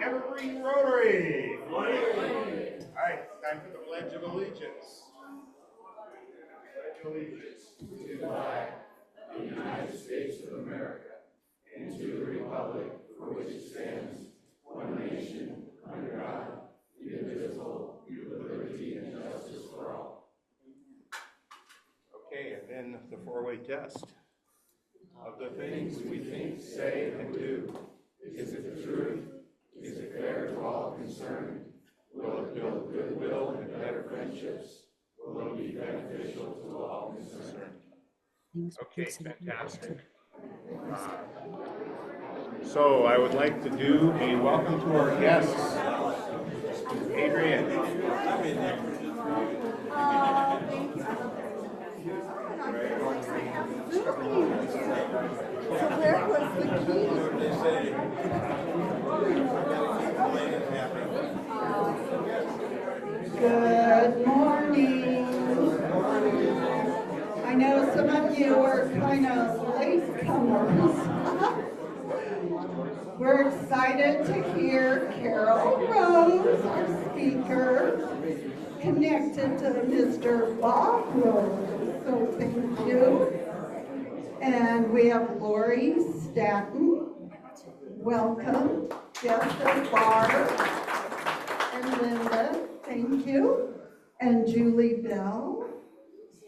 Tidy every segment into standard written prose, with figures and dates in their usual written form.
Evergreen Rotary. All right, time for the Pledge of Allegiance. Pledge of Allegiance to the flag of the United States of America and to the republic for which it stands, one nation, under God, indivisible, with liberty and justice for all. Okay, and then the four-way test. Of the things we think, say, and do, is it the truth? Is it fair to all concerned? Will it build goodwill and better friendships? Will it be beneficial to all concerned? Okay, fantastic. So I would like to do a welcome to our guests. Adrian. So where was the key? Good morning. I know some of you are kind of latecomers. We're excited to hear Carol Rose, our speaker, connected to Mr. Bob Rose. So thank you. And we have Lori Staton. Welcome. Jessica Barr and Linda. Thank you. And Julie Bell,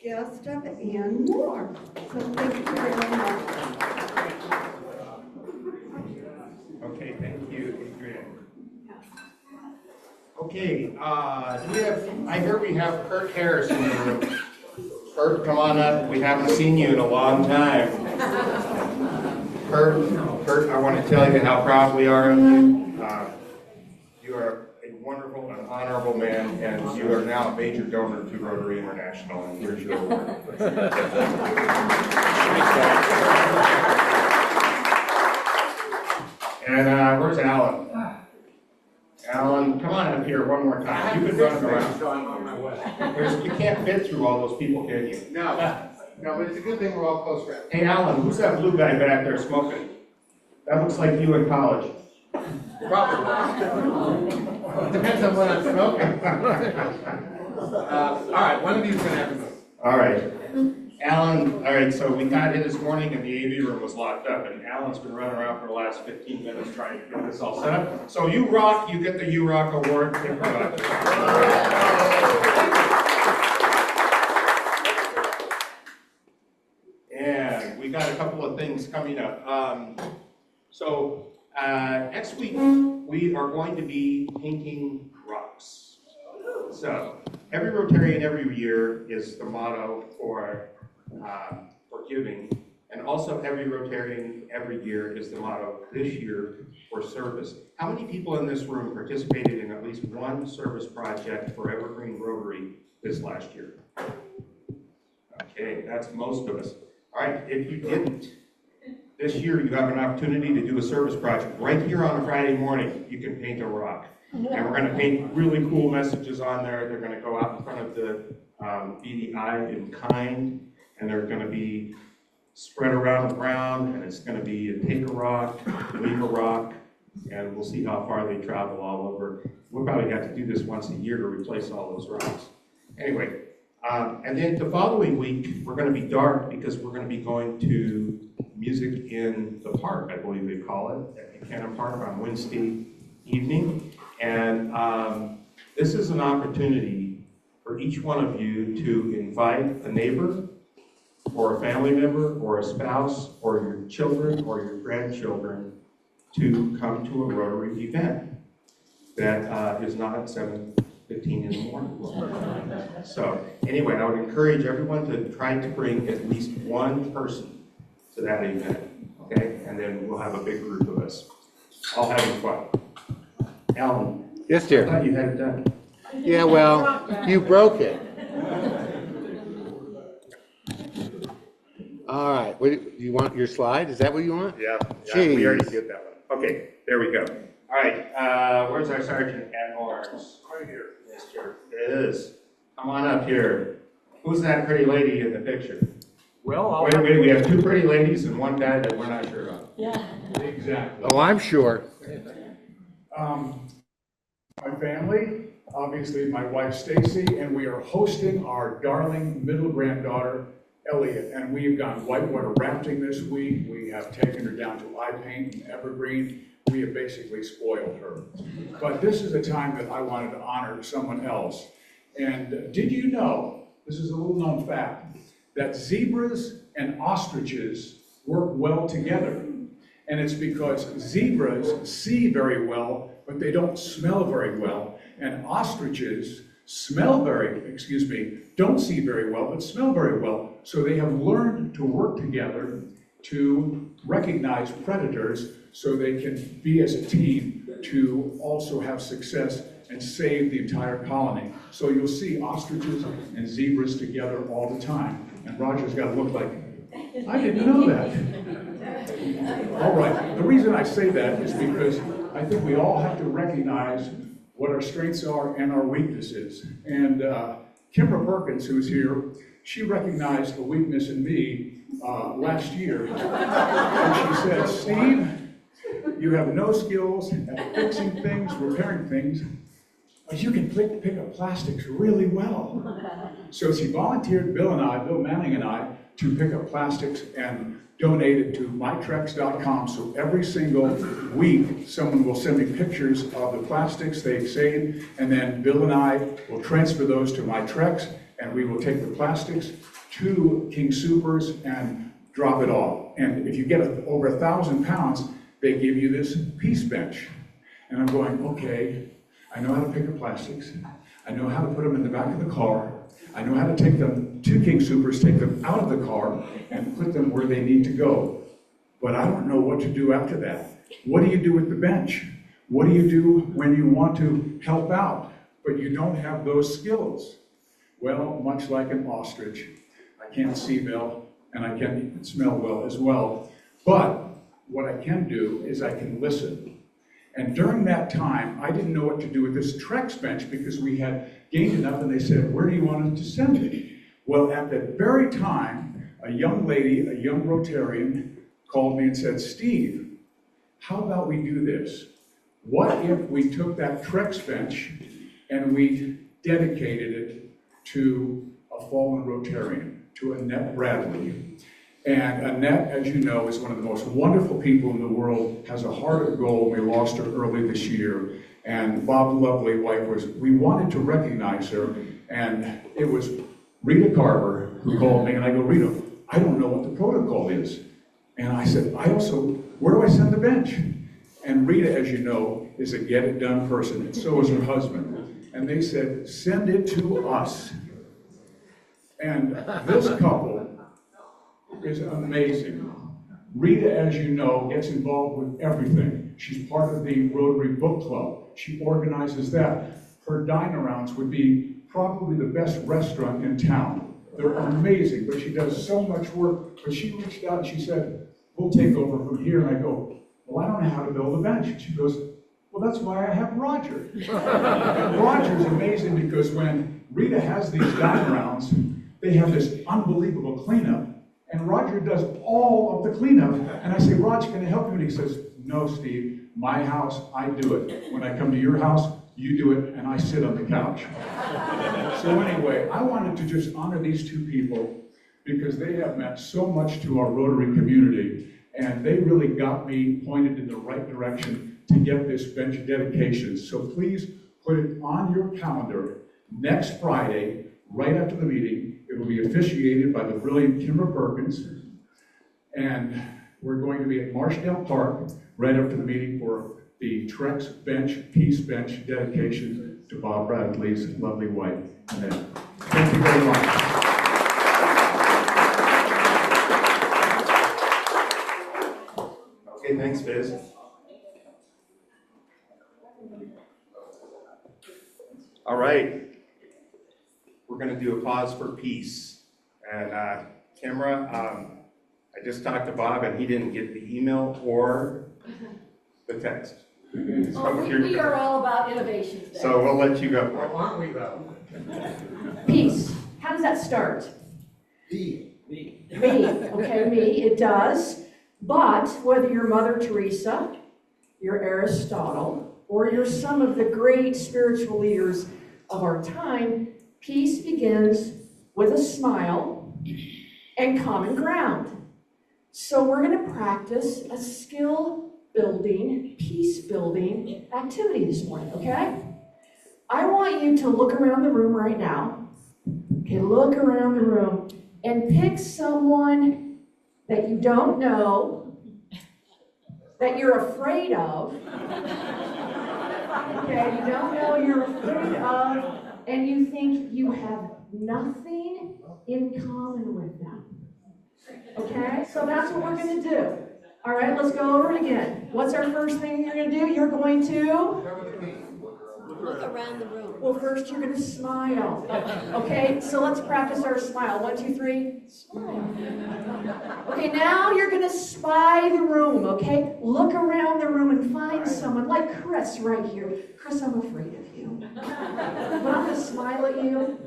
guest of Ann Moore. So thank you very much. Okay, thank you, Adrian. Okay, I hear we have Kurt Harris in the room. Kurt, come on up. We haven't seen you in a long time. Kurt, I want to tell you how proud we are of you. You are a wonderful and honorable man, and you are now a major donor to Rotary International, and here's your award. And where's Alan? Alan, come on up here one more time. You've been running around. So I'm on my way. You can't fit through all those people, can you? No, but it's a good thing we're all close friends. Hey, Alan, who's that blue guy back there smoking? That looks like you in college. Probably. Depends on what I'm smoking. All right, one of you is going to have to move. All right. Alan, all right, so we got in this morning and the AV room was locked up, and Alan's been running around for the last 15 minutes trying to get this all set up. So you rock, you get the You Rock Award. Thank you very much. And we got a couple of things coming up. Next week, we are going to be painting rocks. So every Rotarian every year is the motto for giving, and also every Rotarian every year is the motto this year for service. How many people in this room participated in at least one service project for Evergreen Rotary this last year? Okay, that's most of us. All right, if you didn't, this year you have an opportunity to do a service project right here on a Friday morning. You can paint a rock. And we're going to paint really cool messages on there. They're going to go out in front of the BDI in kind, and they're going to be spread around the ground, and it's going to be take a rock, leave a rock, and we'll see how far they travel all over. We'll probably have to do this once a year to replace all those rocks. Anyway, and then the following week, we're going to be dark because we're going to be going to Music in the Park, I believe they call it, at Buchanan Park on Wednesday evening. And this is an opportunity for each one of you to invite a neighbor or a family member or a spouse or your children or your grandchildren to come to a Rotary event that is not at 7:15 in the morning. So anyway, I would encourage everyone to try to bring at least one person to that event, okay? And then we'll have a big group of us all having fun. Alan. Yes, dear. I thought you had it done. Yeah, well, you broke it. All right. What, do you want your slide? Is that what you want? Yeah, Jeez. we already did that one. Okay, there we go. All right, where's our sergeant at arms? Right here. Mister, it is. Come on up here. Who's that pretty lady in the picture? Well, Wait, we have two pretty ladies and one guy that we're not sure about. exactly. Oh, I'm sure. My family, obviously my wife Stacy, and we are hosting our darling middle granddaughter, Elliot, and we have gone whitewater rafting this week. We have taken her down to eye paint and Evergreen. We have basically spoiled her. But this is a time that I wanted to honor someone else. And did you know, this is a little known fact, that zebras and ostriches work well together? And it's because zebras see very well, but they don't smell very well. And ostriches don't see very well, but smell very well. So they have learned to work together to recognize predators so they can be as a team to also have success and save the entire colony. So you'll see ostriches and zebras together all the time. And Roger's got to look like, I didn't know that. All right, the reason I say that is because I think we all have to recognize what our strengths are and our weaknesses. And Kimbra Perkins, who's here, she recognized a weakness in me last year. And she said, Steve, you have no skills at fixing things, repairing things, but you can pick up plastics really well. So she volunteered Bill Manning and I, to pick up plastics and donate it to mytrex.com. So every single week, someone will send me pictures of the plastics they've saved, and then Bill and I will transfer those to MyTrex, and we will take the plastics to King Soopers and drop it off. And if you get over 1,000 pounds, they give you this peace bench. And I'm going, okay, I know how to pick up plastics. I know how to put them in the back of the car. I know how to take them to King Soopers, take them out of the car, and put them where they need to go. But I don't know what to do after that. What do you do with the bench? What do you do when you want to help out, but you don't have those skills? Well, much like an ostrich, I can't see well, and I can't smell well as well. But what I can do is I can listen. And during that time, I didn't know what to do with this Trex bench because we had gained enough, and they said, where do you want us to send it? Well, at that very time, a young lady, a young Rotarian, called me and said, Steve, how about we do this? What if we took that Trex bench and we dedicated it to a fallen Rotarian, to Annette Bradley? And Annette, as you know, is one of the most wonderful people in the world, has a heart of gold. We lost her early this year. And Bob's lovely wife we wanted to recognize her. And it was Rita Carver who called me, and I go, Rita, I don't know what the protocol is. And I said, where do I send the bench? And Rita, as you know, is a get it done person, and so is her husband. And they said, send it to us. And this couple is amazing. Rita, as you know, gets involved with everything. She's part of the Rotary Book Club. She organizes that. Her dine-arounds would be probably the best restaurant in town. They're amazing, but she does so much work. But she reached out and she said, we'll take over from here. And I go, well, I don't know how to build a bench. And she goes, well, that's why I have Roger. And Roger's amazing because when Rita has these dine-arounds, they have this unbelievable cleanup. And Roger does all of the cleanup. And I say, Roger, can I help you? And he says, no, Steve, my house, I do it. When I come to your house, you do it, and I sit on the couch. So anyway, I wanted to just honor these two people because they have meant so much to our Rotary community, and they really got me pointed in the right direction to get this bench dedication. So please put it on your calendar next Friday, right after the meeting. It will be officiated by the brilliant Kimbra Perkins, and we're going to be at Marshdale Park right after the meeting for the Trex bench, peace bench dedication to Bob Bradley's lovely wife, Annette. Thank you very much. Okay, thanks, Biz. All right. We're going to do a pause for peace. And Kimbra, I just talked to Bob, and he didn't get the email or the text. So We are all about innovation today. So we'll let you go. Well, aren't we though? Peace. How does that start? Me. Me. Okay, me. It does. But whether you're Mother Teresa you're Aristotle, or you're some of the great spiritual leaders of our time, peace begins with a smile and common ground. So we're going to practice a skill-building, peace-building activity this morning, okay? I want you to look around the room right now. Okay, look around the room and pick someone that you don't know, that you're afraid of. Okay, you don't know you're afraid of, and you think you have nothing in common with them. Okay, so that's what we're going to do. All right, let's go over it again. What's our first thing you're going to do? You're going to Look around the room. well, first you're going to smile. Okay, so let's practice our smile. 1, 2, 3, smile. Okay, now you're going to spy the room, okay? Look around the room and find someone, like Chris right here. Chris, I'm afraid of you. But I'm going to smile at you.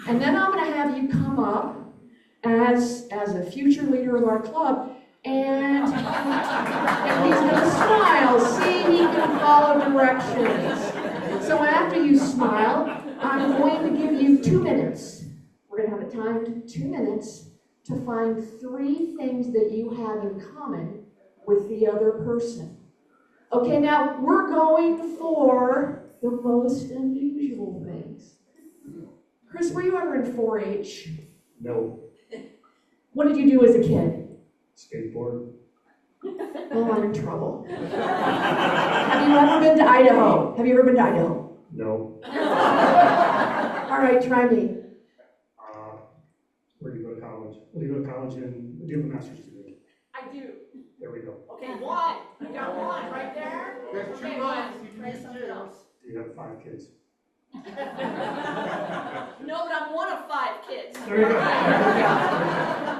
And then I'm going to have you come up as a future leader of our club, and he's going to smile. See, he can follow directions. So after you smile, I'm going to give you 2 minutes. We're going to have it timed 2 minutes to find 3 things that you have in common with the other person. Okay, now we're going for the most unusual things. Chris, were you ever in 4-H? No. What did you do as a kid? Skateboard? Oh, I'm in trouble. Have you ever been to Idaho? Have you ever been to Idaho? No. All right, try me. Where do you go to college? Where do you go to college and do you have a master's degree? I do. There we go. Okay, 1. You got 1 right there. There's two Okay, lines. 1. Try something else. Do you have 5 kids? No, but I'm one of 5 kids. There you go.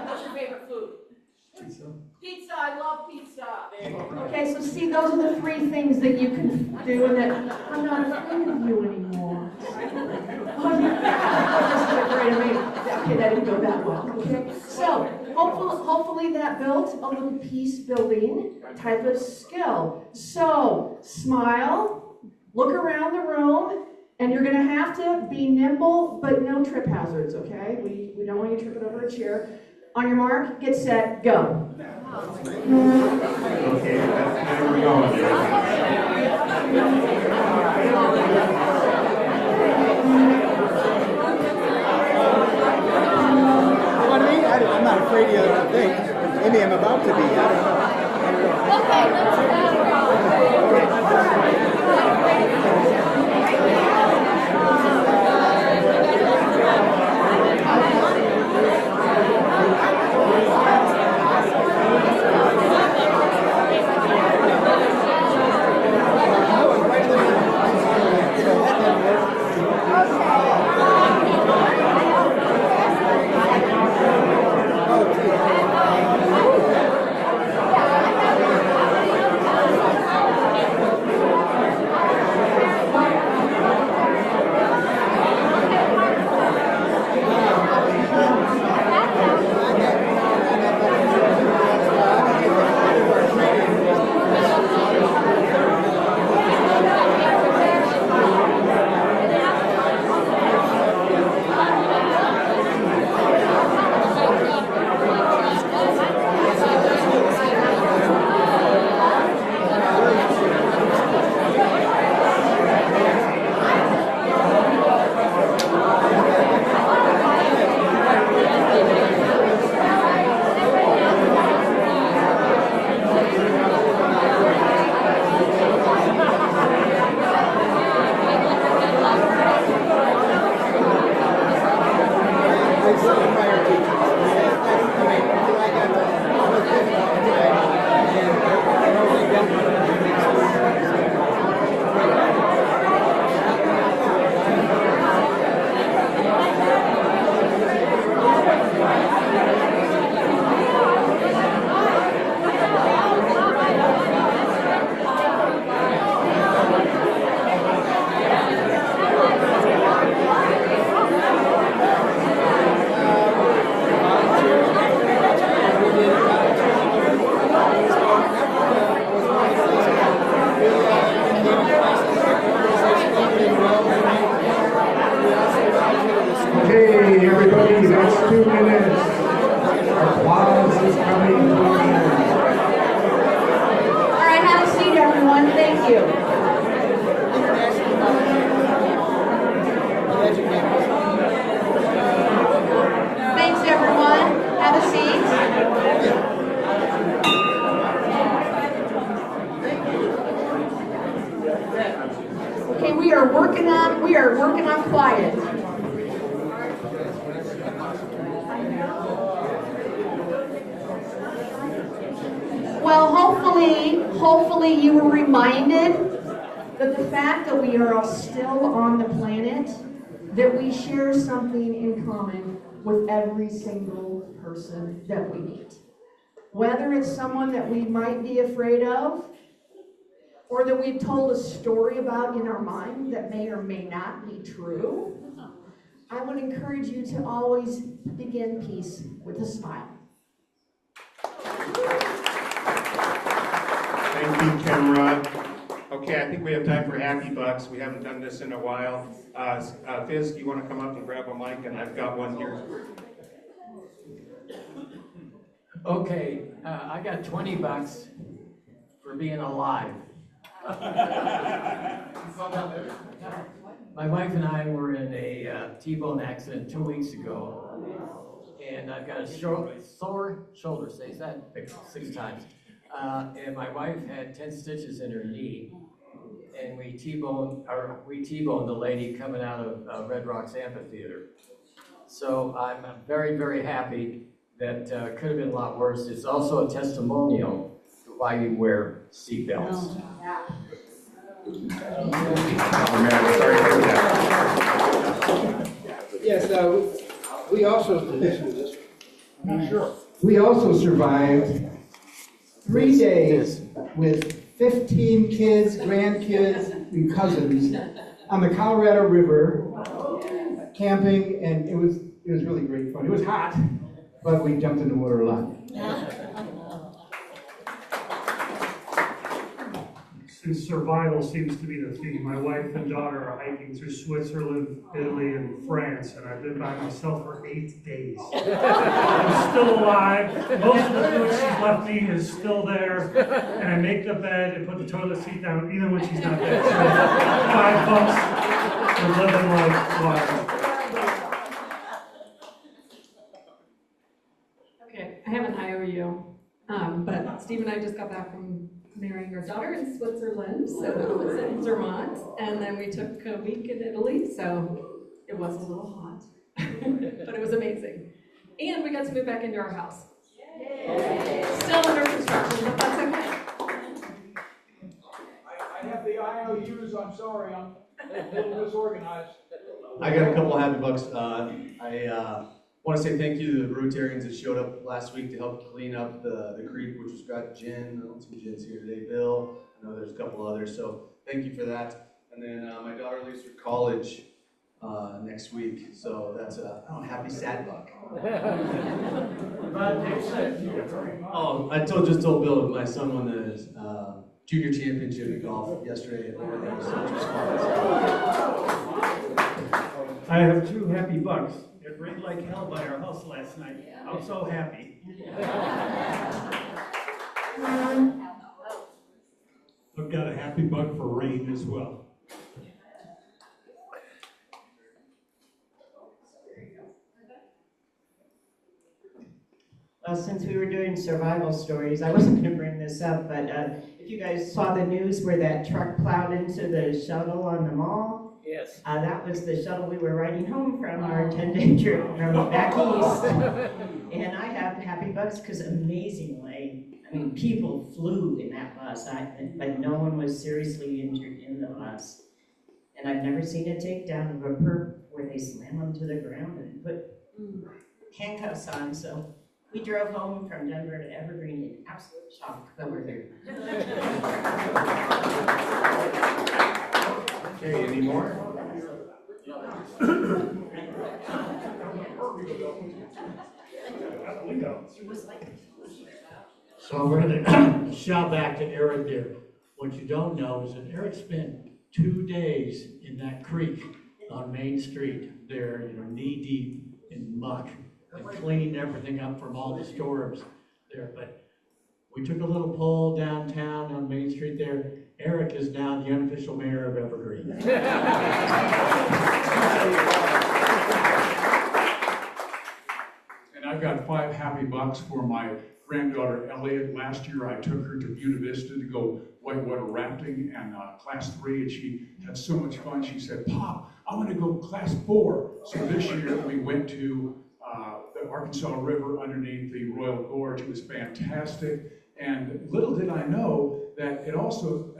What's your favorite food? Pizza. Pizza. I love pizza. Okay, so see, those are the 3 things that you can do, and that I'm not afraid of you anymore. Oh, yeah. Great, I mean, okay, that didn't go that well. Okay, so hopefully that built a little peace building type of skill. So smile, look around the room. And you're going to have to be nimble, but no trip hazards, okay? We don't want you tripping over a chair. On your mark, get set, go. Okay, there we go. What I mean? I'm not afraid of other things. Maybe I'm about to be. I don't know. Okay, let's go. are working on quiet. Well, hopefully you were reminded that the fact that we are all still on the planet, that we share something in common with every single person that we meet. Whether it's someone that we might be afraid of, or that we've told a story about in our mind that may or may not be true, I would encourage you to always begin peace with a smile. Thank you, Kimra. Okay, I think we have time for Happy Bucks. We haven't done this in a while. Fizz, do you want to come up and grab a mic? And I've got one here. Okay, I got $20 for being alive. My wife and I were in a T-bone accident 2 weeks ago, and I've got a sore shoulder, say that 6 times. And my wife had 10 stitches in her knee, and we T-boned the lady coming out of Red Rocks Amphitheater. So I'm very, very happy. That could have been a lot worse. It's also a testimonial to why you wear seatbelts. Oh man, sorry to hear that. Yes, we also survived 3 days with 15 kids, grandkids, and cousins on the Colorado River, camping, and it was really great fun. It was hot, but we jumped in the water a lot. Since survival seems to be the theme, my wife and daughter are hiking through Switzerland, Italy, and France, and I've been by myself for 8 days. I'm still alive. Most of the food she's left me is still there, and I make the bed and put the toilet seat down even when she's not there. So $5 for living like wild. Okay, I have an IOU, but Steve and I just got back from marrying our daughter in Switzerland, so it was in Zermatt, and then we took a week in Italy, so it was a little hot, but it was amazing. And we got to move back into our house. Yay. Still under construction, but that's okay. I have the IOUs, I'm sorry, I'm a little disorganized. I got a couple happy bucks. I want to say thank you to the Rotarians that showed up last week to help clean up the creek, which has got Jen. I don't see Jen's here today. Bill. I know there's a couple others, so thank you for that. And then my daughter leaves for college next week, so that's a happy sad buck. Oh, I just told Bill my son won the junior championship in golf yesterday. It was so much fun. I have 2 happy bucks. It rained like hell by our house last night. I'm so happy. I've got a happy buck for rain as well. Well, since we were doing survival stories, I wasn't going to bring this up, but if you guys saw the news where that truck plowed into the shuttle on the mall, Yes. that was the shuttle we were riding home from our 10-day trip from back east. And I have happy bucks because amazingly, I mean, people flew in that bus, but no one was seriously injured in the bus. And I've never seen a takedown of a perp where they slam them to the ground and put handcuffs on, so. We drove home from Denver to Evergreen in absolute shock, but we're there. Okay, any more? So we're going to shout back to Eric there. What you don't know is that Eric spent 2 days in that creek on Main Street there, knee deep in muck, and cleaned everything up from all the storms there. But we took a little poll downtown on Main Street there. Eric is now the unofficial mayor of Evergreen. And I've got 5 happy bucks for my granddaughter Elliot. Last year I took her to Buena Vista to go watch whitewater rafting and class 3, and she had so much fun. She said, "Pop, I want to go class 4." So this year we went to the Arkansas River underneath the Royal Gorge. It was fantastic. And little did I know that it also,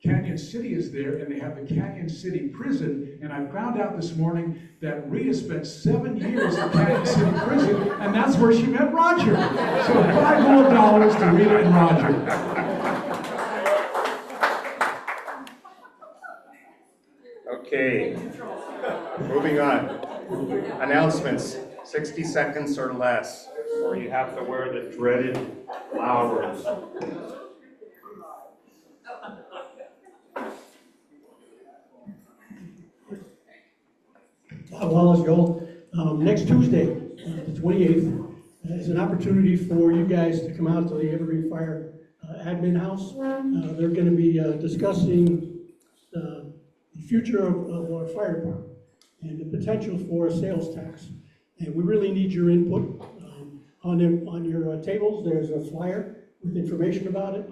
Canyon City is there, and they have the Canyon City Prison. And I found out this morning that Rita spent 7 years in Canyon City Prison, and that's where she met Roger. So $5 more to Rita and Roger. Okay, moving on. Announcements, 60 seconds or less, or you have to wear the dreaded flowers. Wallace Gold. Next Tuesday, the 28th, is an opportunity for you guys to come out to the Evergreen Fire Admin House. They're going to be discussing the future of our fire department and the potential for a sales tax. And we really need your input. On your tables, there's a flyer with information about it.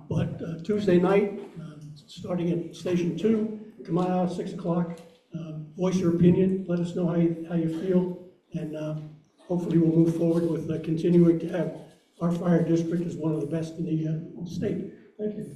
But Tuesday night, starting at Station 2, come on out at 6 o'clock. Voice your opinion, let us know how you feel, and hopefully we'll move forward with continuing to have our fire district as one of the best in the state. Thank you.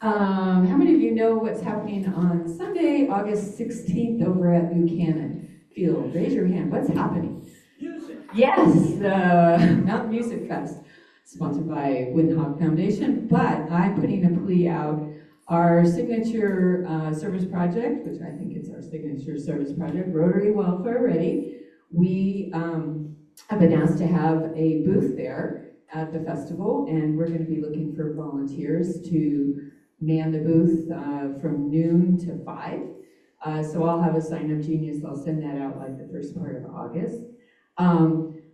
How many of you know what's happening on Sunday, August 16th over at Buchanan Field? Raise your hand. What's happening? Music. Yes, the Mountain Music Fest, sponsored by Windhawk Foundation, but I'm putting a plea out. Our signature service project, which I think is our signature service project, Rotary Welfare Ready, we have been asked to have a booth there at the festival, and we're going to be looking for volunteers to man the booth from noon to 5. So I'll have a sign-up genius. I'll send that out like the first part of August.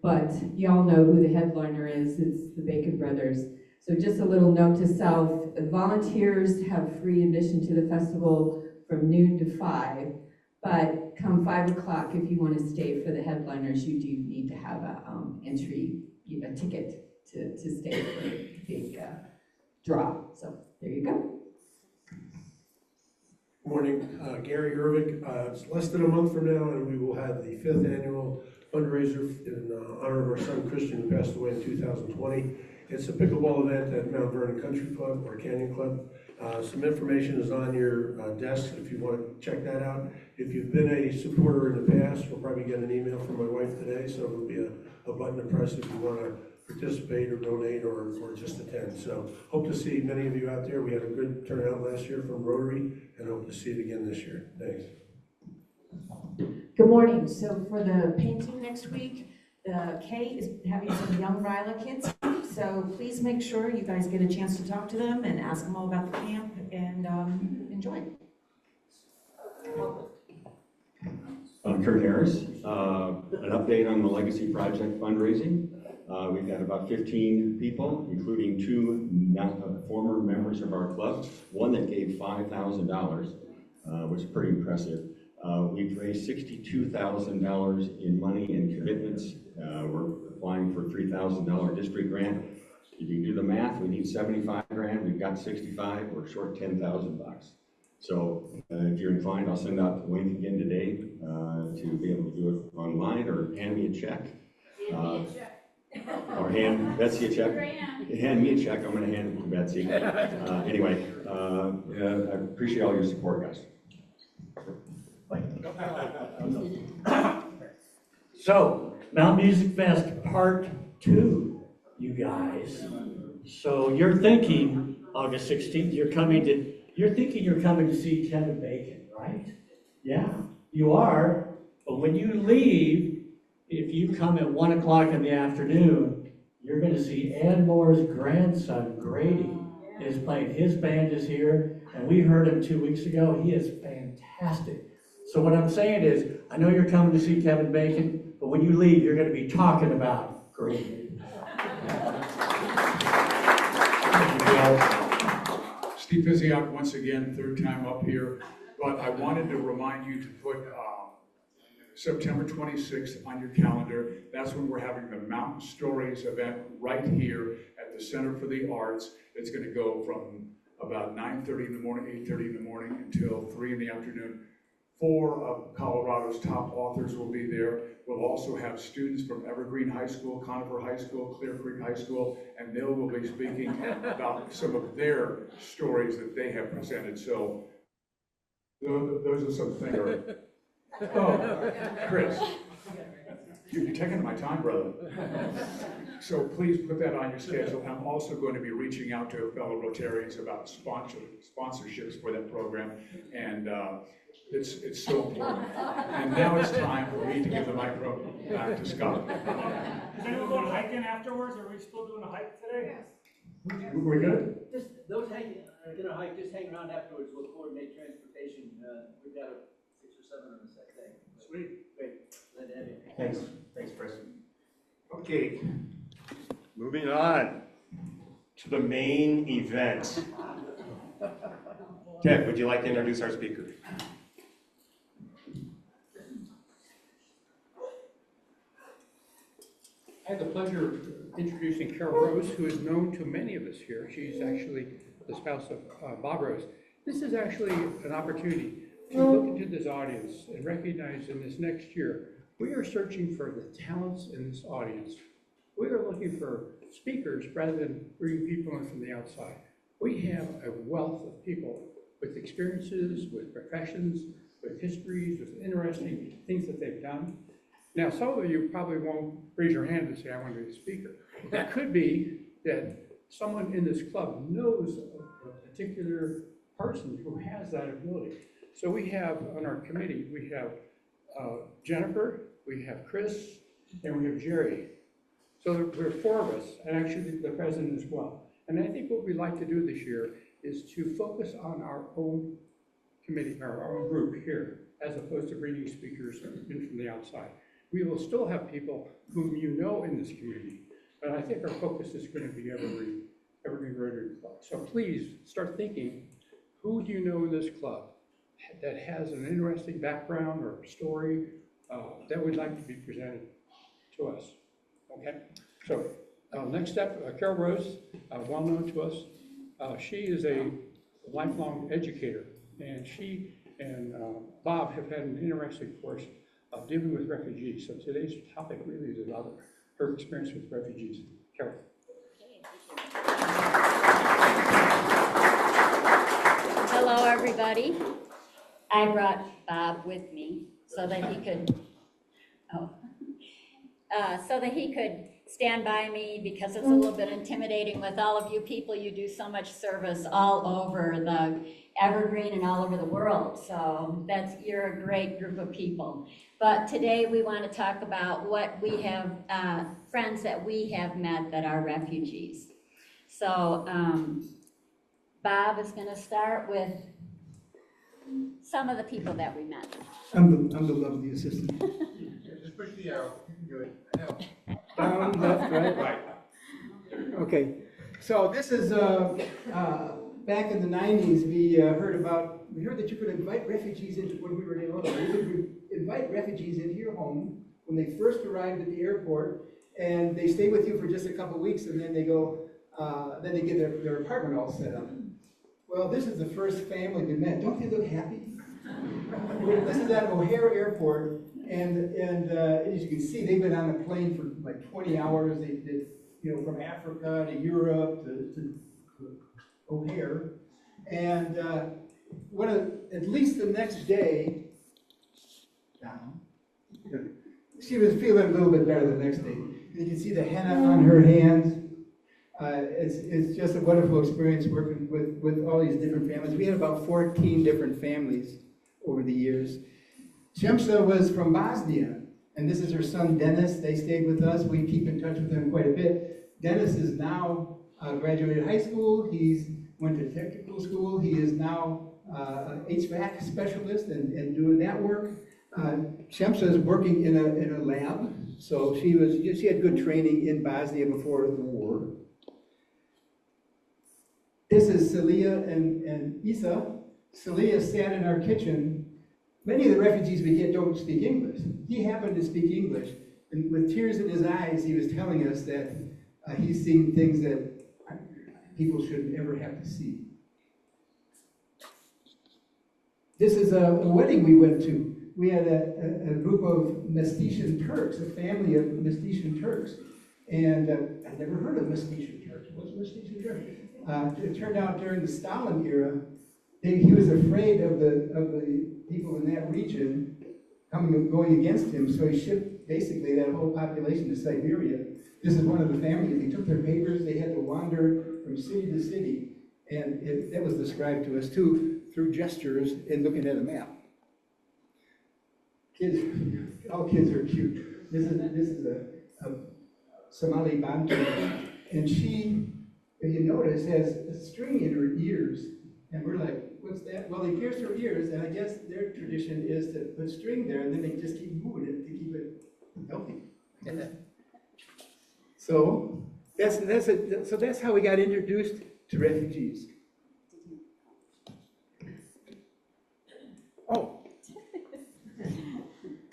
But y'all know who the headliner is. It's the Bacon Brothers. So just a little note to self, volunteers have free admission to the festival from noon to 5, but come 5 o'clock, if you want to stay for the headliners, you do need to have a entry, a ticket to stay for the big draw. So there you go. Morning, Gary Hervik. It's less than a month from now, and we will have the 5th annual fundraiser in honor of our son Christian, who passed away in 2020. It's a pickleball event at Mount Vernon Country Club or Canyon Club. Some information is on your desk if you want to check that out. If you've been a supporter in the past, we'll probably get an email from my wife today, so there'll be a button to press if you want to participate or donate or just attend. So hope to see many of you out there. We had a good turnout last year from Rotary, and hope to see it again this year. Thanks. Good morning. So for the painting next week, the K is having some young Ryla kids. So please make sure you guys get a chance to talk to them and ask them all about the camp and enjoy. Kurt Harris, an update on the Legacy Project fundraising. We've got about 15 people, including 2 former members of our club. One that gave $5,000, which is pretty impressive. We've raised $62,000 in money and commitments. We're applying for a $3,000 district grant. If you do the math, we need 75 grand. We've got 65. We're short 10,000 bucks. So if you're inclined, I'll send out the link again today to be able to do it online, or hand me a check. Or hand Betsy a check. Hand me a check. I'm going to hand it to Betsy. Anyway, I appreciate all your support, guys. So, Mountain Music Fest Part 2, you guys. So you're thinking August 16th, you're thinking you're coming to see Kevin Bacon, right? Yeah, you are. But when you leave, if you come at 1 o'clock in the afternoon, you're going to see Ed Moore's grandson, Grady, is playing. His band is here, and we heard him 2 weeks ago. He is fantastic. So what I'm saying is, I know you're coming to see Kevin Bacon, but when you leave, you're going to be talking about Grady. Steve Pisiak, once again, 3rd time up here, but I wanted to remind you to put September 26th on your calendar. That's when we're having the Mountain Stories event right here at the Center for the Arts. It's going to go from about 9:30 in the morning, 8:30 in the morning until 3 in the afternoon. 4 of Colorado's top authors will be there. We'll also have students from Evergreen High School, Conifer High School, Clear Creek High School, and they will be speaking about some of their stories that they have presented. So those are some things. Oh, Chris, you're taking my time, brother. So please put that on your schedule. I'm also going to be reaching out to fellow Rotarians about sponsorships for that program, and it's so important. And now it's time for me to give the microphone back to Scott. Is anyone going hiking afterwards, or are we still doing a hike today? Yes. We're good? Just those gonna hike, just hang around afterwards. We'll coordinate transportation. We've got 6 or 7 of us, I think. Sweet. Great. Glad to have you. Thanks, Chris. Okay, moving on to the main event. Ted, would you like to introduce our speaker? I have the pleasure of introducing Carol Rose, who is known to many of us here. She's actually the spouse of Bob Rose. This is actually an opportunity to look into this audience and recognize in this next year, we are searching for the talents in this audience. We are looking for speakers rather than bringing people in from the outside. We have a wealth of people with experiences, with professions, with histories, with interesting things that they've done. Now, some of you probably won't raise your hand and say, I want to be a speaker. It could be that someone in this club knows a particular person who has that ability. So we have on our committee, we have Jennifer, we have Chris, and we have Jerry. So we're 4 of us, and actually the president as well. And I think what we'd like to do this year is to focus on our own committee, our own group here, as opposed to bringing speakers in from the outside. We will still have people whom you know in this community, but I think our focus is going to be Evergreen Rotary Club. So please start thinking, who do you know in this club that has an interesting background or story that would like to be presented to us? Okay, so next step, Carol Rose, well known to us. She is a lifelong educator, and she and Bob have had an interesting course of dealing with refugees. So today's topic really is about her experience with refugees. Carol. Hello, everybody. I brought Bob with me so that he could, stand by me, because it's a little bit intimidating with all of you people. You do so much service all over the Evergreen and all over the world. So you're a great group of people. But today we want to talk about what we have, friends that we have met that are refugees. So Bob is going to start with some of the people that we met. I'm the lovely assistant. Just push the arrow. Good. Down, left, right. Okay, so this is back in the 90s. We heard that you could invite refugees into, when we were in Illinois, you could invite refugees into your home when they first arrived at the airport, and they stay with you for just a couple weeks, and then they go, then they get their apartment all set up. Well, this is the first family we met. Don't they look happy? This is at O'Hare Airport, and as you can see, they've been on a plane for like 20 hours. They from Africa to Europe to O'Hare, and at least the next day, she was feeling a little bit better the next day. You can see the henna on her hands. It's just a wonderful experience working with all these different families. We had about 14 different families over the years. Shemsa was from Bosnia, and this is her son Dennis. They stayed with us. We keep in touch with them quite a bit. Dennis is now graduated high school. He's went to technical school. He is now an HVAC specialist and doing that work. Shemsa is working in a lab, so she had good training in Bosnia before the war. This is Celia and Isa. Celia sat in our kitchen Many of the refugees we get don't speak English. He happened to speak English, and with tears in his eyes, he was telling us that he's seen things that people shouldn't ever have to see. This is a wedding we went to. We had a group of Mestitian Turks, a family of Mestitian Turks. And I'd never heard of Mestitian Turks. What's Mestitian Turks? It turned out during the Stalin era, he was afraid of the people in that region going against him, so he shipped basically that whole population to Siberia. This is one of the families. They took their papers, they had to wander from city to city, and that was described to us too through gestures and looking at a map. Kids, all kids are cute. This is a Somali Bantu, and she, if you notice, has a string in her ears, and we're like, what's that? Well, they pierce her ears, and I guess their tradition is to put string there, and then they just keep moving it to keep it healthy. So that's how we got introduced to refugees. Oh,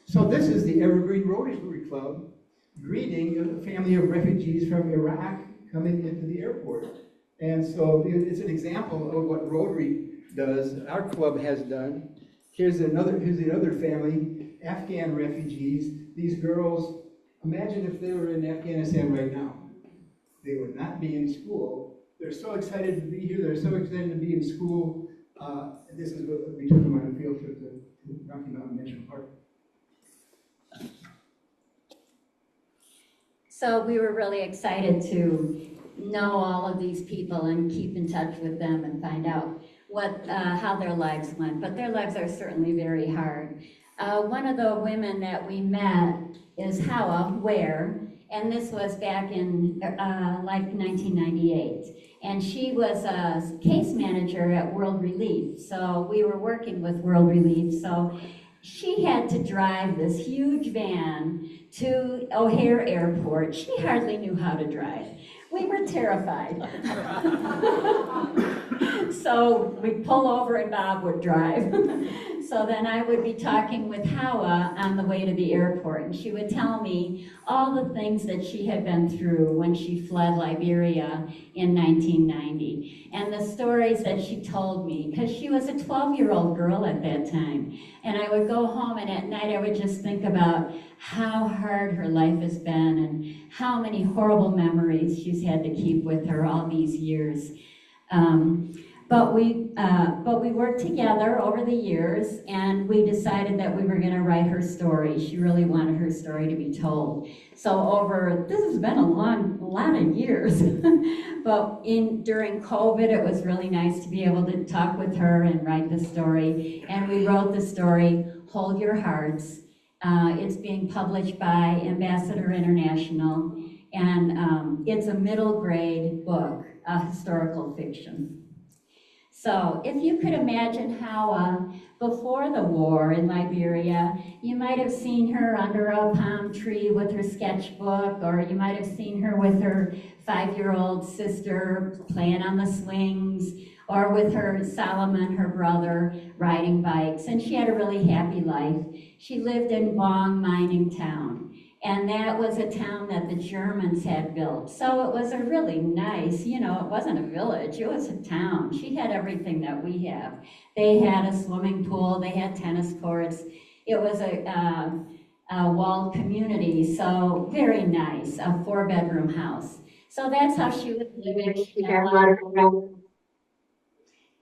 so this is the Evergreen Rotary Club greeting a family of refugees from Iraq coming into the airport. And so it's an example of what Rotary does, our club has done. Here's another family, Afghan refugees. These girls, imagine if they were in Afghanistan right now. They would not be in school. They're so excited to be here. They're so excited to be in school. This is what we took them on a field trip to Rocky Mountain National Park. So we were really excited to know all of these people and keep in touch with them and find out how their lives went. But their lives are certainly very hard. One of the women that we met is Hawa Ware, and this was back in like 1998. And she was a case manager at World Relief. So we were working with World Relief. So she had to drive this huge van to O'Hare Airport. She hardly knew how to drive. We were terrified. So we'd pull over and Bob would drive. So then I would be talking with Hawa on the way to the airport, and she would tell me all the things that she had been through when she fled Liberia in 1990, and the stories that she told me, because she was a 12-year-old girl at that time. And I would go home, and at night I would just think about how hard her life has been and how many horrible memories she's had to keep with her all these years. But we worked together over the years, and we decided that we were going to write her story. She really wanted her story to be told. So this has been a lot of years. But during COVID, it was really nice to be able to talk with her and write the story. And we wrote the story, Hold Your Hearts. It's being published by Ambassador International, and it's a middle grade book, historical fiction. So if you could imagine how before the war in Liberia, you might have seen her under a palm tree with her sketchbook, or you might have seen her with her 5-year-old sister playing on the swings, or with her Solomon, her brother, riding bikes. And she had a really happy life. She lived in Bong mining town. And that was a town that the Germans had built. So it was a really nice, it wasn't a village, it was a town. She had everything that we have. They had a swimming pool, they had tennis courts. It was a walled community, so very nice, a 4-bedroom house. So that's how she was living.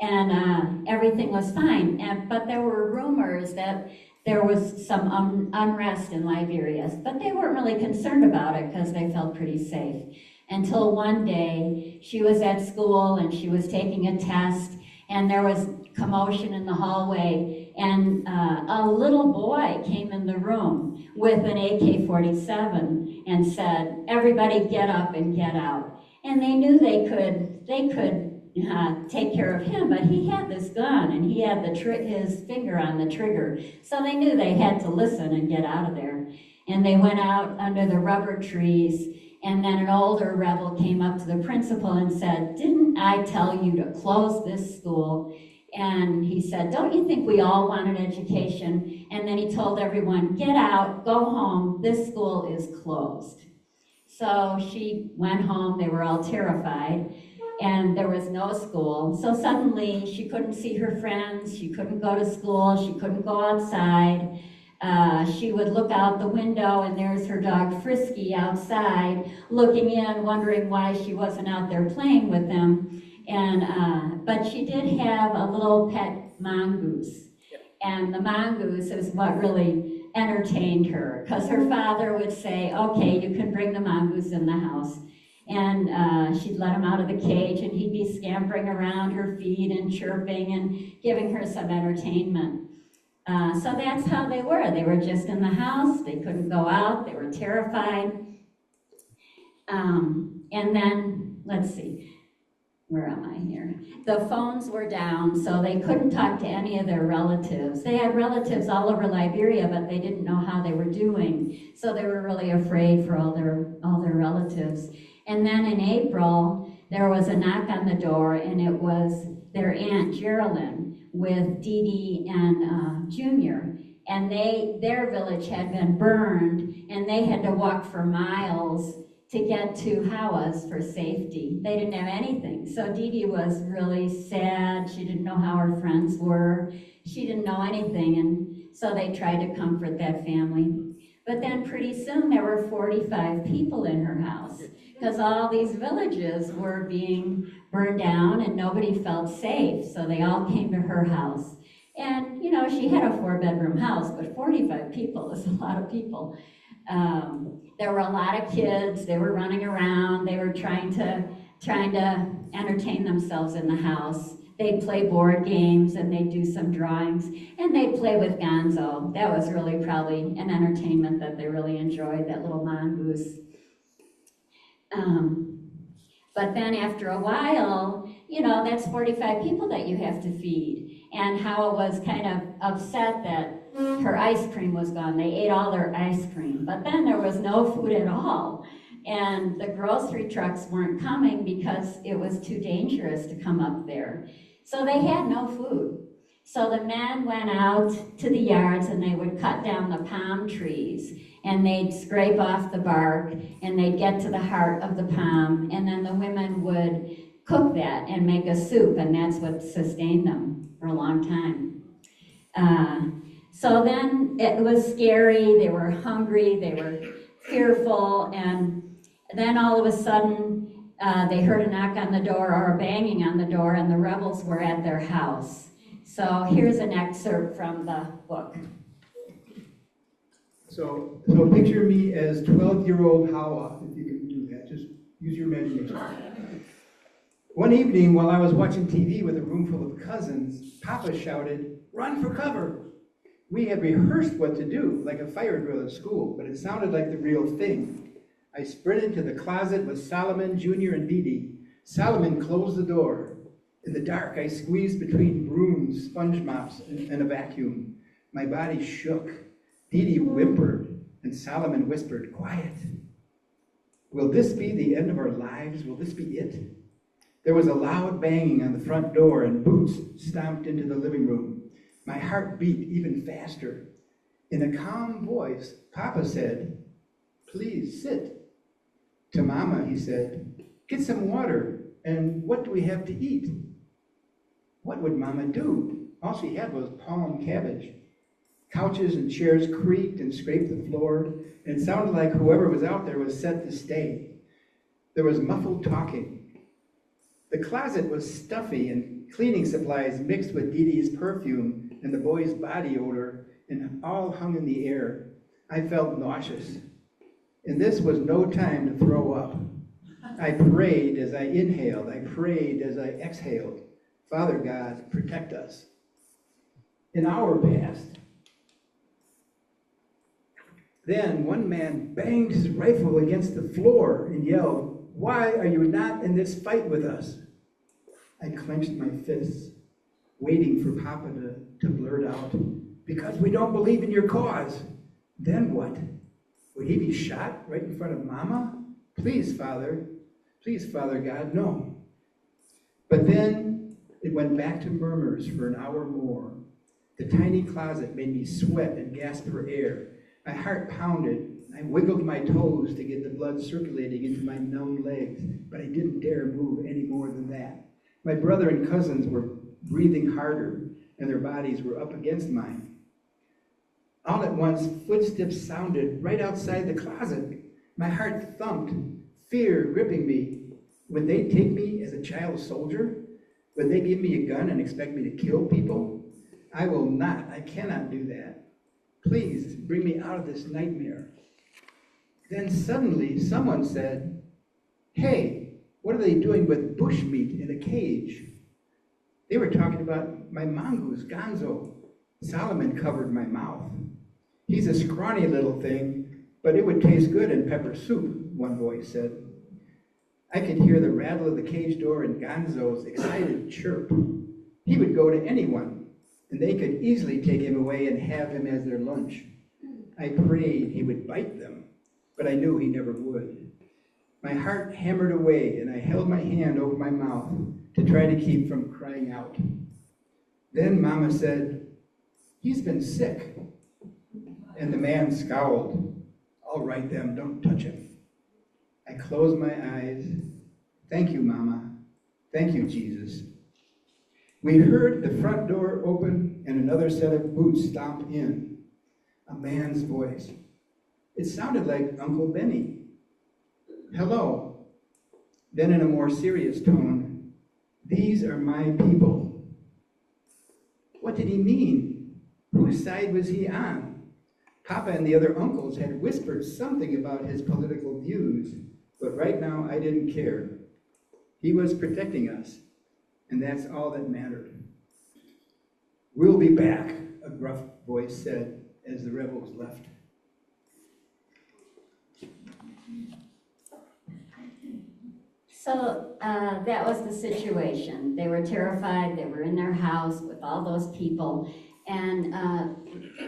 And everything was fine. But there were rumors that there was some unrest in Liberia, but they weren't really concerned about it because they felt pretty safe. Until one day, she was at school and she was taking a test, and there was commotion in the hallway, and a little boy came in the room with an AK-47 and said, "Everybody get up and get out." And they knew they could take care of him, but he had this gun and he had his finger on the trigger. So they knew they had to listen and get out of there. And they went out under the rubber trees, and then an older rebel came up to the principal and said, "Didn't I tell you to close this school? And he said, don't you think we all want an education? And then he told everyone, get out, go home, this school is closed. So she went home, they were all terrified, and there was no school. So suddenly she couldn't see her friends, she couldn't go to school, she couldn't go outside. She would look out the window and there's her dog Frisky outside, looking in, wondering why she wasn't out there playing with him. And but she did have a little pet mongoose, and the mongoose is what really entertained her, because her father would say, okay, you can bring the mongoose in the house. And she'd let him out of the cage, and he'd be scampering around her feet and chirping and giving her some entertainment. So that's how they were. They were just in the house, they couldn't go out, they were terrified. And then, let's see, where am I here? The phones were down, so they couldn't talk to any of their relatives. They had relatives all over Liberia, but they didn't know how they were doing. So they were really afraid for all their relatives. And then in April, there was a knock on the door, and it was their Aunt Geraldine with Dee Dee and Junior. And their village had been burned, and they had to walk for miles to get to Hawas for safety. They didn't have anything. So Dee Dee was really sad. She didn't know how her friends were. She didn't know anything, and so they tried to comfort that family. But then pretty soon there were 45 people in her house, because all these villages were being burned down and nobody felt safe. So they all came to her house. And, you know, she had a 4-bedroom house, but 45 people is a lot of people. There were a lot of kids. They were running around. They were trying to entertain themselves in the house. They'd play board games and they'd do some drawings, and they'd play with Gonzo. That was really probably an entertainment that they really enjoyed, that little mongoose. But then after a while, you know, that's 45 people that you have to feed. And Howard was kind of upset that her ice cream was gone. They ate all their ice cream, but then there was no food at all. And the grocery trucks weren't coming because it was too dangerous to come up there. So they had no food. So the men went out to the yards and they would cut down the palm trees, and they'd scrape off the bark and they'd get to the heart of the palm, and then the women would cook that and make a soup, and that's what sustained them for a long time. So then it was scary, they were hungry, they were fearful, and then all of a sudden they heard a knock on the door or a banging on the door, and the rebels were at their house. So here's an excerpt from the book. So picture me as 12-year-old Hawa, if you can do that, just use your imagination. One evening while I was watching TV with a room full of cousins, Papa shouted, "Run for cover!" We had rehearsed what to do, like a fire drill at school, but it sounded like the real thing. I sprinted to the closet with Solomon, Junior, and Dee Dee. Solomon closed the door. In the dark, I squeezed between brooms, sponge mops, and a vacuum. My body shook. Dee Dee whimpered, and Solomon whispered, "Quiet. Will this be the end of our lives? Will this be it?" There was a loud banging on the front door, and boots stomped into the living room. My heart beat even faster. In a calm voice, Papa said, "Please sit." To Mama, he said, "Get some water, and what do we have to eat?" What would Mama do? All she had was palm cabbage. Couches and chairs creaked and scraped the floor, and it sounded like whoever was out there was set to stay. There was muffled talking. The closet was stuffy, and cleaning supplies mixed with Dee Dee's perfume and the boy's body odor, and all hung in the air. I felt nauseous. And this was no time to throw up. I prayed as I inhaled. I prayed as I exhaled. Father God, protect us. An hour passed. Then one man banged his rifle against the floor and yelled, "Why are you not in this fight with us?" I clenched my fists, waiting for Papa to blurt out, "Because we don't believe in your cause." Then what? Would he be shot right in front of Mama? Please, Father God, no. But then It went back to murmurs for an hour more. The tiny closet made me sweat and gasp for air. My heart pounded. I wiggled my toes to get the blood circulating into my numb legs, but I didn't dare move any more than that. My brother and cousins were breathing harder, and their bodies were up against mine. All at once, footsteps sounded right outside the closet. My heart thumped, fear gripping me. Would they take me as a child soldier? Would they give me a gun and expect me to kill people? I will not. I cannot do that. Please bring me out of this nightmare. Then suddenly someone said, "Hey, what are they doing with bushmeat in a cage?" They were talking about my mongoose, Gonzo. Solomon covered my mouth. "He's a scrawny little thing, but it would taste good in pepper soup," one voice said. I could hear the rattle of the cage door and Gonzo's excited chirp. He would go to anyone, and they could easily take him away and have him as their lunch. I prayed he would bite them, but I knew he never would. My heart hammered away, and I held my hand over my mouth to try to keep from crying out. Then Mama said, "He's been sick." And the man scowled. "All right then, don't touch him." I closed my eyes. Thank you, Mama. Thank you, Jesus. We heard the front door open and another set of boots stomp in. A man's voice. It sounded like Uncle Benny. "Hello." Then in a more serious tone, "These are my people." What did he mean? Whose side was he on? Papa and the other uncles had whispered something about his political views, but right now I didn't care. He was protecting us, and that's all that mattered. "We'll be back," a gruff voice said as the rebels left. So that was the situation. They were terrified. They were in their house with all those people. And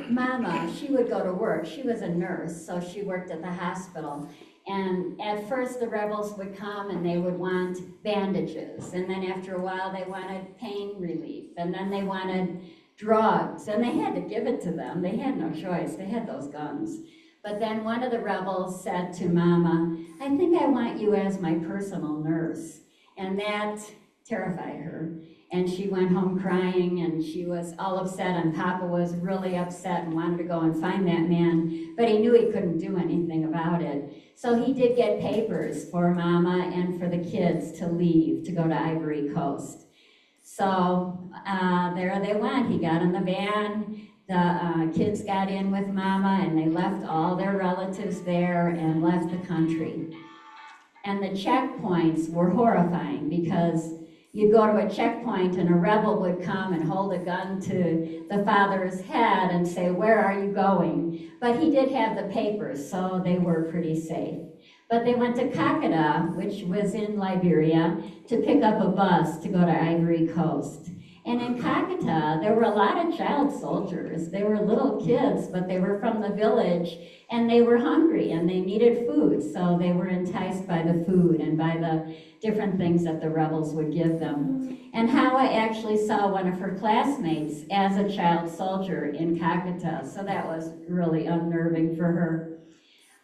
Mama, she would go to work. She was a nurse, so she worked at the hospital. And at first the rebels would come and they would want bandages. And then after a while they wanted pain relief. And then they wanted drugs. And they had to give it to them. They had no choice. They had those guns. But then one of the rebels said to Mama, "I think I want you as my personal nurse." And that terrified her. And she went home crying, and she was all upset, and Papa was really upset and wanted to go and find that man, but he knew he couldn't do anything about it. So he did get papers for Mama and for the kids to leave, to go to Ivory Coast. So there they went. He got in the van. The kids got in with Mama, and they left all their relatives there and left the country. And the checkpoints were horrifying, because you'd go to a checkpoint and a rebel would come and hold a gun to the father's head and say, "Where are you going?" But he did have the papers, so they were pretty safe. But they went to Kakada, which was in Liberia, to pick up a bus to go to Ivory Coast. And in Kakata, there were a lot of child soldiers. They were little kids, but they were from the village, and they were hungry, and they needed food, so they were enticed by the food and by the different things that the rebels would give them. And Hawa actually saw one of her classmates as a child soldier in Kakata, so that was really unnerving for her.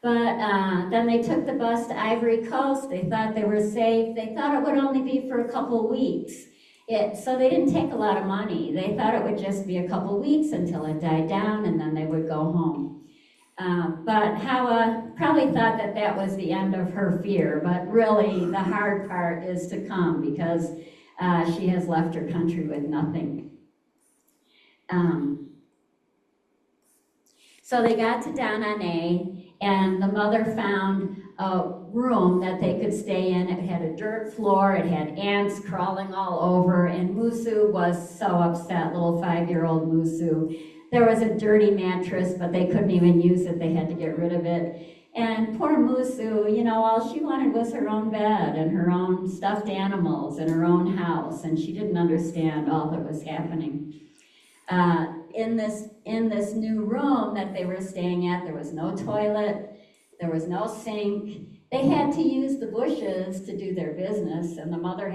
But then they took the bus to Ivory Coast. They thought they were safe. They thought it would only be for a couple weeks. So they didn't take a lot of money. They thought it would just be a couple weeks until it died down, and then they would go home. But Hawa probably thought that that was the end of her fear, but really the hard part is to come, because she has left her country with nothing. So they got to Danane, and the mother found a room that they could stay in. It had a dirt floor, it had ants crawling all over, and Musu was so upset, little 5-year-old Musu. There was a dirty mattress, but they couldn't even use it. They had to get rid of it. And poor Musu, you know, all she wanted was her own bed and her own stuffed animals and her own house, and she didn't understand all that was happening. In this new room that they were staying at, there was no toilet, there was no sink, They had to use the bushes to do their business, and the mother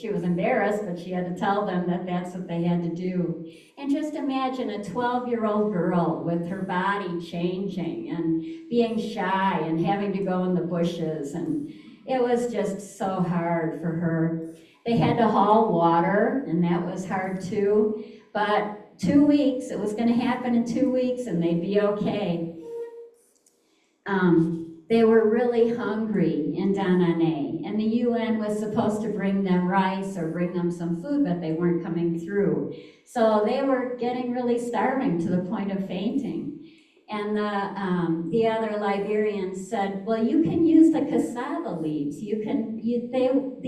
she was embarrassed, but she had to tell them that that's what they had to do. And just imagine a 12-year-old girl with her body changing and being shy and having to go in the bushes, and it was just so hard for her. They had to haul water, and that was hard too, but 2 weeks, it was going to happen in 2 weeks, and they'd be okay. They were really hungry in Danane, and the UN was supposed to bring them rice or bring them some food, but they weren't coming through. So they were getting really starving to the point of fainting. And the other Liberians said, well, you can use the cassava leaves. The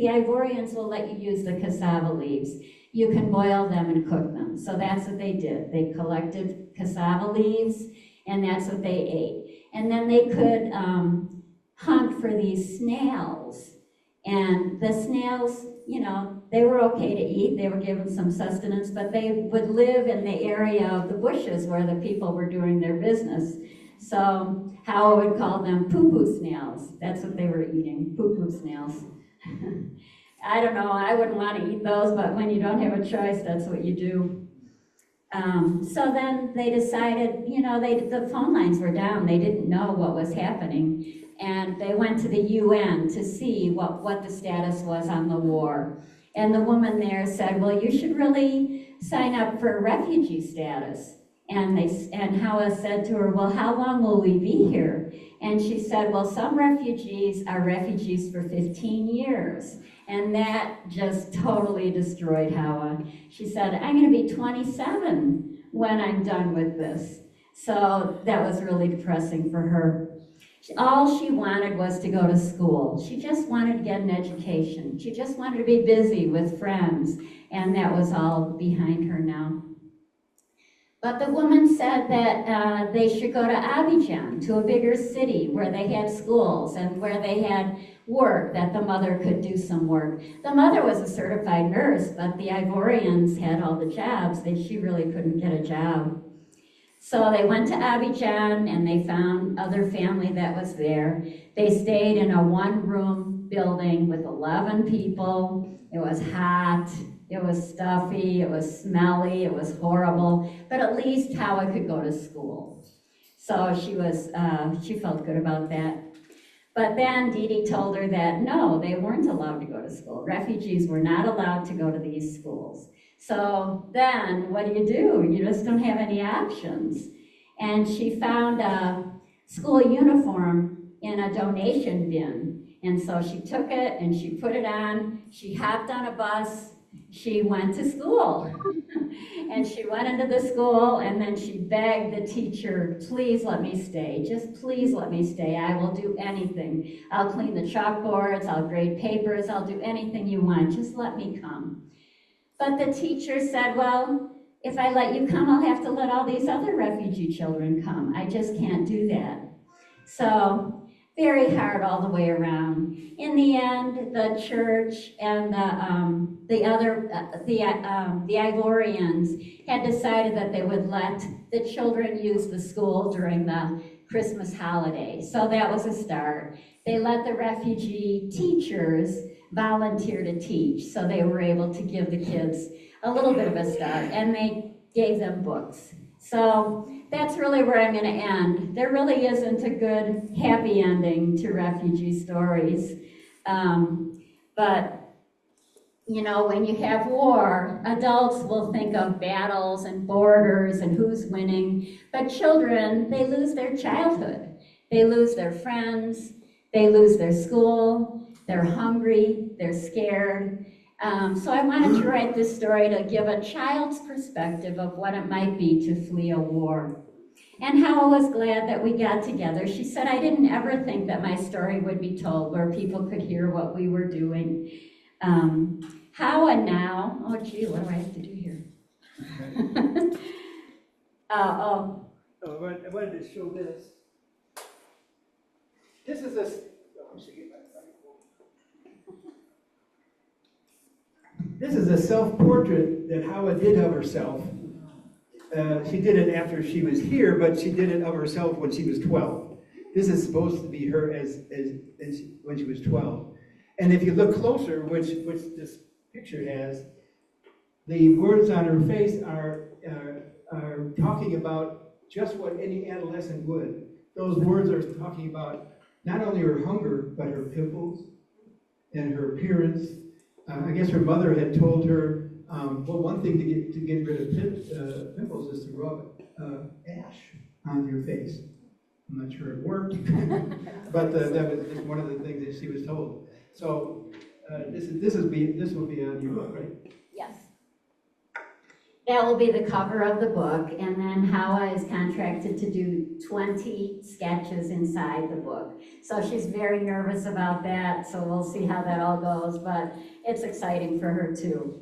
Ivorians will let you use the cassava leaves. You can boil them and cook them. So that's what they did. They collected cassava leaves, and that's what they ate. And then they could hunt for these snails. And the snails, you know, they were okay to eat. They were given some sustenance, but they would live in the area of the bushes where the people were doing their business. So Howard would call them poo-poo snails. That's what they were eating, poo-poo snails. I don't know, I wouldn't want to eat those, but when you don't have a choice, that's what you do. So then they decided, you know, the phone lines were down. They didn't know what was happening. And they went to the UN to see what the status was on the war. And the woman there said, well, you should really sign up for refugee status. And Howa said to her, well, how long will we be here? And she said, well, some refugees are refugees for 15 years. And that just totally destroyed Howa. She said, I'm going to be 27 when I'm done with this. So that was really depressing for her. All she wanted was to go to school. She just wanted to get an education. She just wanted to be busy with friends. And that was all behind her now. But the woman said that they should go to Abidjan, to a bigger city where they had schools and where they had work, that the mother could do some work. The mother was a certified nurse, but the Ivorians had all the jobs. She really couldn't get a job. So they went to Abidjan and they found other family that was there. They stayed in a one-room building with 11 people. It was hot. It was stuffy, it was smelly, it was horrible, but at least Howa could go to school. So she felt good about that. But then Dee Dee told her that no, they weren't allowed to go to school. Refugees were not allowed to go to these schools. So then what do? You just don't have any options. And she found a school uniform in a donation bin. And so she took it and she put it on, she hopped on a bus, she went to school. And she went into the school and then she begged the teacher, please let me stay, just please let me stay. I will do anything. I'll clean the chalkboards, I'll grade papers, I'll do anything you want, just let me come. But the teacher said, well, if I let you come, I'll have to let all these other refugee children come. I just can't do that. So, very hard all the way around. In the end, the church and the Ivorians had decided that they would let the children use the school during the Christmas holiday. So that was a start. They let the refugee teachers volunteer to teach, so they were able to give the kids a little bit of a start, and they gave them books. So that's really where I'm going to end. There really isn't a good, happy ending to refugee stories. But, you know, when you have war, adults will think of battles and borders and who's winning. But children, they lose their childhood. They lose their friends. They lose their school. They're hungry. They're scared. So I wanted to write this story to give a child's perspective of what it might be to flee a war. And Howa was glad that we got together. She said, I didn't ever think that my story would be told where people could hear what we were doing. Howa now, oh gee, what do I have to do here? I wanted to show this. This is a, this is a self-portrait that Howa did of herself. She did it after she was here, but she did it of herself when she was 12. This is supposed to be her as when she was 12. And if you look closer, which this picture has, the words on her face are talking about just what any adolescent would. Those words are talking about not only her hunger, but her pimples and her appearance. I guess her mother had told her, well, one thing to get rid of pimples is to rub ash on your face. I'm not sure it worked, but that was just one of the things that she was told. So this will be on your book, right? Yes. That will be the cover of the book, and then Hawa is contracted to do 20 sketches inside the book. So she's very nervous about that, so we'll see how that all goes, but it's exciting for her too.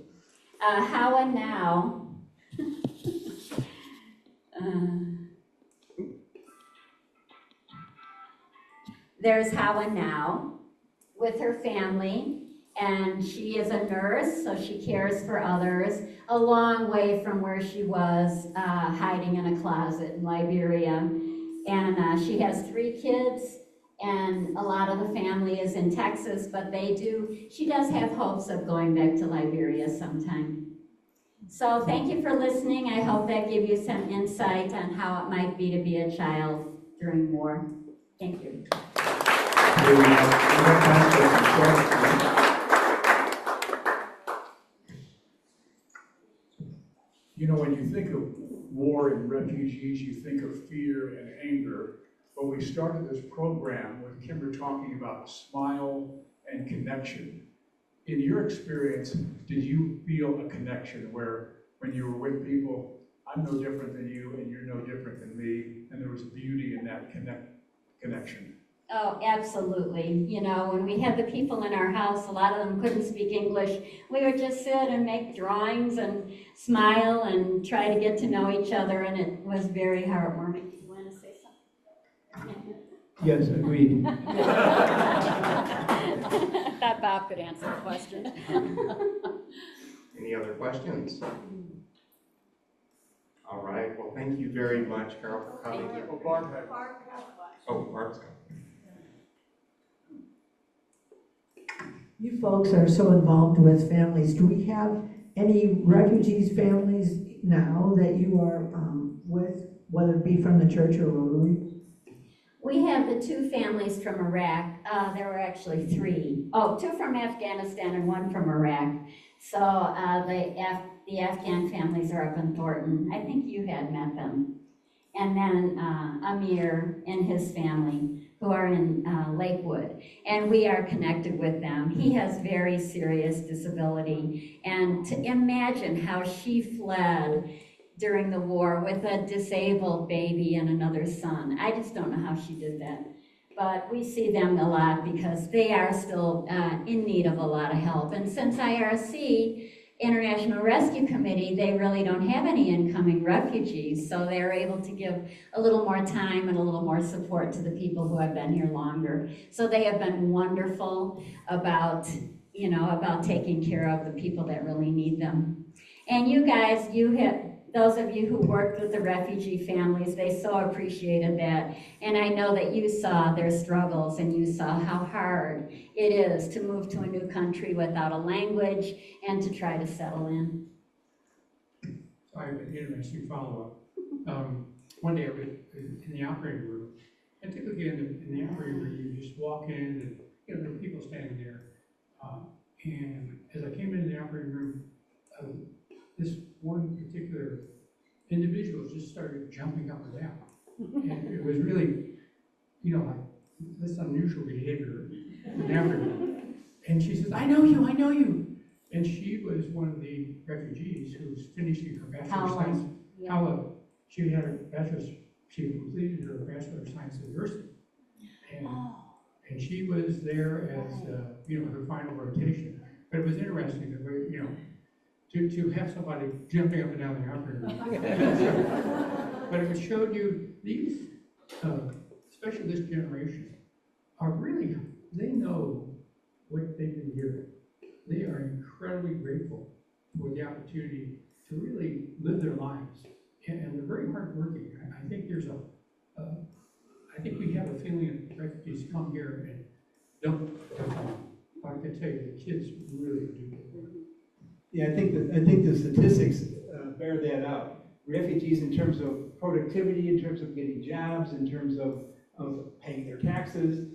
Hawa now, there's Hawa now with her family, and she is a nurse, so she cares for others, a long way from where she was hiding in a closet in Liberia. And she has 3 kids, and a lot of the family is in Texas, but she does have hopes of going back to Liberia sometime. So thank you for listening. I hope that gave you some insight on how it might be to be a child during war. Thank you. You know, when you think of war and refugees, you think of fear and anger. But we started this program with Kimber talking about smile and connection. In your experience, did you feel a connection where when you were with people, I'm no different than you and you're no different than me, and there was beauty in that connection? Oh, absolutely. You know, when we had the people in our house, a lot of them couldn't speak English. We would just sit and make drawings and smile and try to get to know each other, and it was very heartwarming. Do you want to say something? Yes, agreed. Thought Bob could answer the question. Any other questions? All right, well, thank you very much, Carol, for coming. Oh, Barb had Oh, Barb's coming. You folks are so involved with families. Do we have any refugees' families now that you are with, whether it be from the church or Rotary? We have the 2 families from Iraq. There were actually 3. Oh, 2 from Afghanistan and 1 from Iraq. So the Afghan families are up in Thornton. I think you had met them. And then Amir and his family, who are in Lakewood, and we are connected with them. He has very serious disability, and to imagine how she fled during the war with a disabled baby and another son. I just don't know how she did that. But we see them a lot because they are still in need of a lot of help. And since IRC, International Rescue Committee, they really don't have any incoming refugees, so they're able to give a little more time and a little more support to the people who have been here longer. So they have been wonderful about taking care of the people that really need them. And you guys, those of you who worked with the refugee families, they so appreciated that. And I know that you saw their struggles and you saw how hard it is to move to a new country without a language and to try to settle in. So I have an interesting follow-up. One day I was in the operating room, and typically in the operating room, you just walk in and there are people standing there. And as I came into the operating room, this one particular individual just started jumping up and down. And it was really, like this unusual behavior in the operating room. And she says, I know you. And she was one of the refugees who was finishing her bachelor's science. Hala, she had her bachelor's, she completed her bachelor of science in nursing. And she was there as, her final rotation. But it was interesting that we, to have somebody jumping up and down the operating room. But it showed you these, especially this generation, are really, they know what they've been given. They are incredibly grateful for the opportunity to really live their lives. And they're very hardworking. I think there's I think we have a feeling of refugees come here and don't perform. I can tell you, the kids really do. Yeah, I think the statistics bear that out. Refugees in terms of productivity, in terms of getting jobs, in terms of paying their taxes,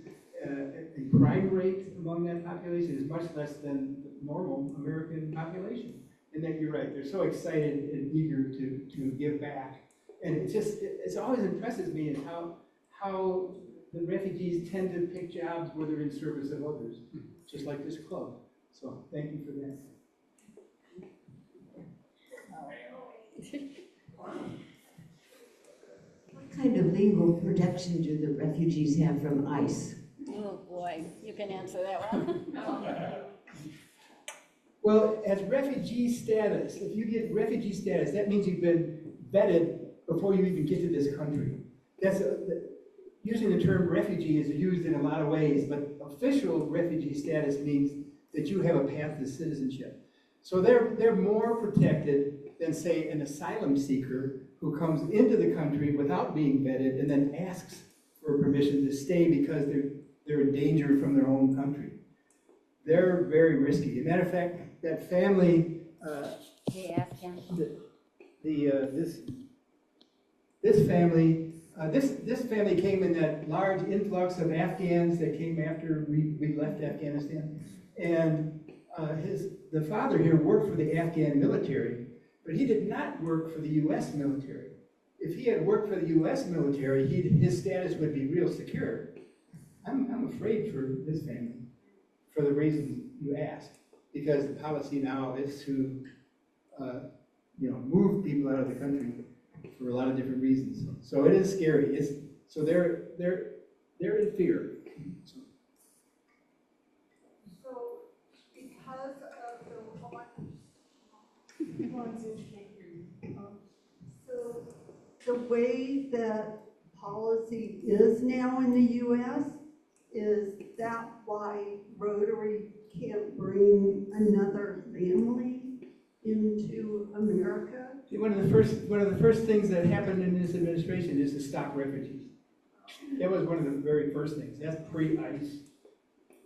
the crime rate among that population is much less than the normal American population. And that you're right, they're so excited and eager to give back. And it always impresses me is how the refugees tend to pick jobs where they're in service of others, just like this club. So thank you for that. What kind of legal protection do the refugees have from ICE? Oh, boy, you can answer that one. Well, as refugee status, if you get refugee status, that means you've been vetted before you even get to this country. Using the term refugee is used in a lot of ways, but official refugee status means that you have a path to citizenship. So they're more protected than, say, an asylum seeker who comes into the country without being vetted and then asks for permission to stay because they're in danger from their own country. They're very risky. As a matter of fact, that family, this family came in that large influx of Afghans that came after we left Afghanistan, and the father here worked for the Afghan military, but he did not work for the U.S. military. If he had worked for the U.S. military, his status would be real secure. I'm afraid for this family, for the reasons you asked, because the policy now is to move people out of the country for a lot of different reasons. So it is scary. So they're in fear. So because of so the way that policy is now in the U.S., is that why Rotary can't bring another family into America? One of the first things that happened in this administration is to stop refugees. That was one of the very first things. That's pre-ICE.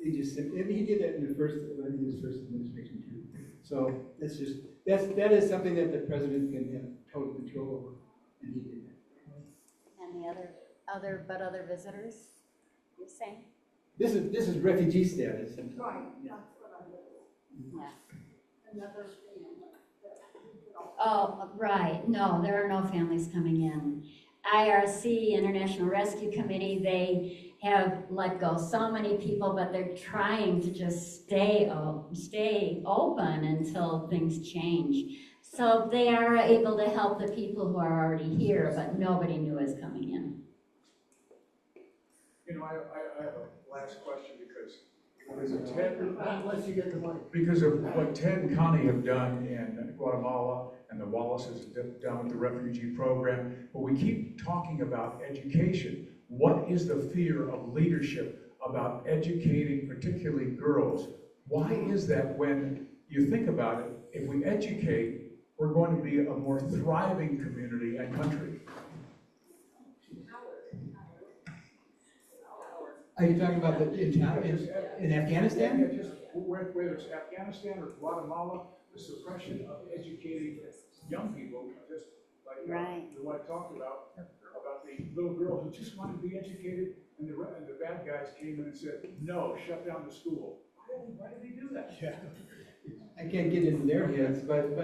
And he did that in his first administration too. So that is something that the president can have total control over, and he did that. And the other visitors, you're saying? This is refugee status. Right, that's what I was. Yeah. Another family. Oh, right. No, there are no families coming in. IRC, International Rescue Committee, they have let go so many people, but they're trying to just stay open until things change. So they are able to help the people who are already here, but nobody new is coming in. I have a last question because of what Ted and Connie have done in Guatemala and the Wallaces have done with the refugee program, but we keep talking about education. What is the fear of leadership about educating particularly girls? Why is that when you think about it, if we educate, we're going to be a more thriving community and country? Are you talking about in Afghanistan? Yeah, just whether it's Afghanistan or Guatemala, the suppression of educating young people, just like the wife talked about the little girl who just wanted to be educated, and the bad guys came in and said, no, shut down the school. Why did they do that? Yeah. I can't get into their heads, but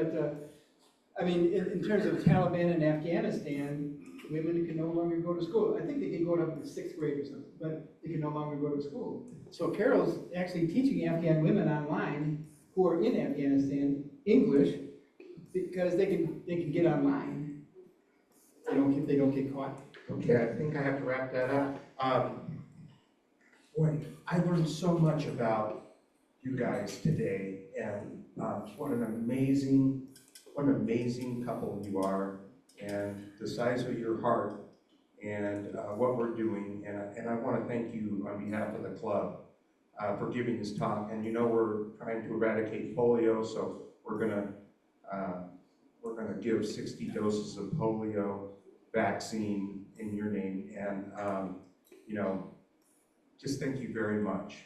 I mean, in terms of Taliban in Afghanistan, women can no longer go to school. I think they can go up to 6th grade or something, but they can no longer go to school. So Carol's actually teaching Afghan women online who are in Afghanistan English because they can get online. They don't get caught. Okay, I think I have to wrap that up. Boy, I learned so much about you guys today, and what an amazing couple you are, and the size of your heart, and what we're doing. And I want to thank you on behalf of the club for giving this talk. And we're trying to eradicate polio, so we're gonna give 60 doses of polio vaccine in your name. And you know, just thank you very much.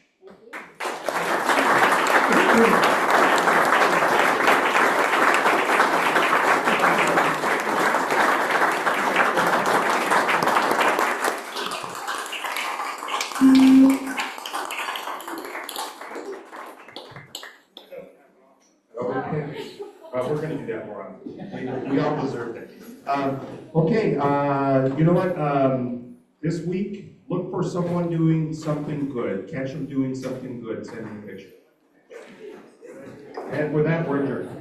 Okay, we're gonna do that more often. We all deserve it. Okay, you know what? This week, look for someone doing something good. Catch them doing something good. Send them a picture. And with that, we're adjourned.